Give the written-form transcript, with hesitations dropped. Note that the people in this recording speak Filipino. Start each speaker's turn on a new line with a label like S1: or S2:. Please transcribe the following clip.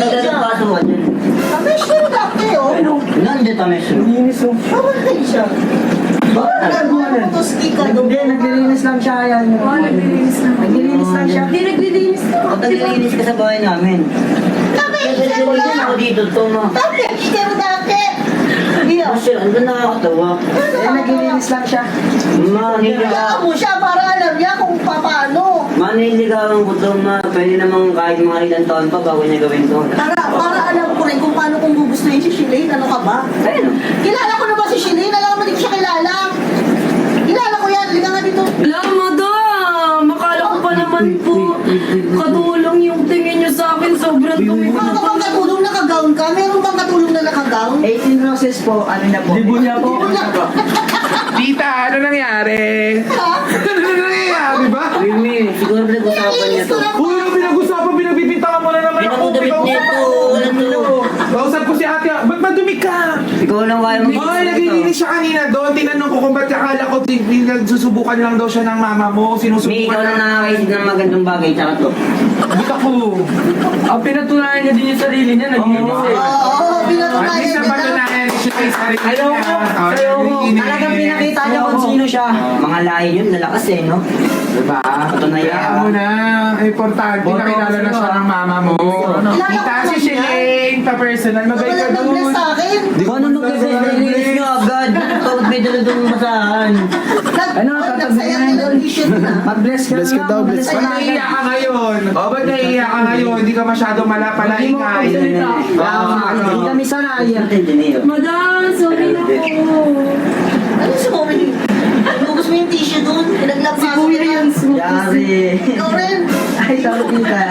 S1: Nagkakapaso mo dyan.
S2: Tamis na yung dati, oh.
S1: Nandiyan tamis.
S3: Linis oh.
S2: Mamatay siya.
S1: Bakit nagagawa na?
S3: Hindi, naglilinis lang siya. Yan.
S4: Oo, naglilinis lang.
S3: Naglilinis lang siya.
S4: Hindi, naglilinis lang.
S1: Pag naglilinis ka sa bahay namin.
S2: Tamis
S1: Kasi
S2: na yung
S1: nililinis ako dito, to ma.
S2: Tamis na yung dati. Hindi ah.
S1: Kasi ano nakakatawa.
S3: Eh, naglilinis lang siya.
S2: Kaya mo siya para alam niya kung paano.
S1: Maniligawan ko to ma. Pwede namang kahit mga ilang taon pa bago niya gawin to.
S2: Para alam ko rin kung paano kung gugustuhin si Shilane. Ano ka ba?
S1: Ayun.
S2: Kilala ko na ba si Shilane? Alam mo, hindi ko siya kilala. Kilala ko yan. Liga nga dito.
S4: Alam, madam! Akala ko pa naman po. Katulong yung tingin niyo sa akin. Sobrang dumi ko
S2: Mga
S4: na
S2: bang katulong nakagaon ka? Meron bang katulong na nakagaon?
S3: 18 roses po, ano na po?
S5: Libo niya po.
S6: Tita, ano nangyari? Ano nangyayari ba?
S1: Mimi, siguro pinag-usapan niya to.
S6: Uy, yung pinag-usapan, pinabibintangan mo na naman ako.
S1: Pinag-udabit niya ito. Wala to.
S6: Kausap ko si ate, ba't madumi ka?
S1: Ikaw lang kaya mag-
S6: Hoy, naglilinis siya kanina doon. Tinanong ko kung ba't akala ko nagsusubukan lang daw siya ng mama mo.
S1: Mi,
S6: Sinusubukan
S1: ikaw lang nakakaisip ng magandang bagay, tsaka to.
S6: Ba't ako?
S5: Ang pinatunayan niya din yung sarili niya. Naglilinis eh.
S2: Oo,
S6: At
S2: pinatunayan
S6: least
S2: niya.
S6: napatunayan siya kay sarili
S3: Ayaw
S6: niya.
S3: ko.
S6: Oh,
S3: Ayaw ko.
S6: naglilinis.
S3: Talagang pinakita niya kung sino siya.
S1: Mga lahi yun, lalakas eh, no?
S6: Diba?
S1: Patunayan.
S6: Kaya mo na, importante, nakilala na siya ng mama mo. Kita si Shilane, pa-personal, mabay ka
S2: Wala nag-bless
S6: doon.
S2: sa akin.
S1: Paano mag-bless? Nilinis nyo agad. Pagod may daladong masahan.
S3: Ano,
S2: Nagsayang
S3: tatabihin
S2: ng t-shirt na.
S3: Mag-bless ka
S7: Bless ka
S3: lang,
S7: daw,
S3: mag-bless
S7: bless
S3: ka
S6: Ba't
S3: lang.
S6: naiiyak ka ngayon? O, ba't naiiyak ka ngayon? Hindi ka masyadong malapalaingay.
S3: Hindi kami sanay.
S4: Madam, sorry na po.
S2: Ano sorry? Lubos mo yung tissue doon. Pinaglagpas mo yan.
S1: Yari.
S2: Ikaw rin.
S3: Ay, sorry tita.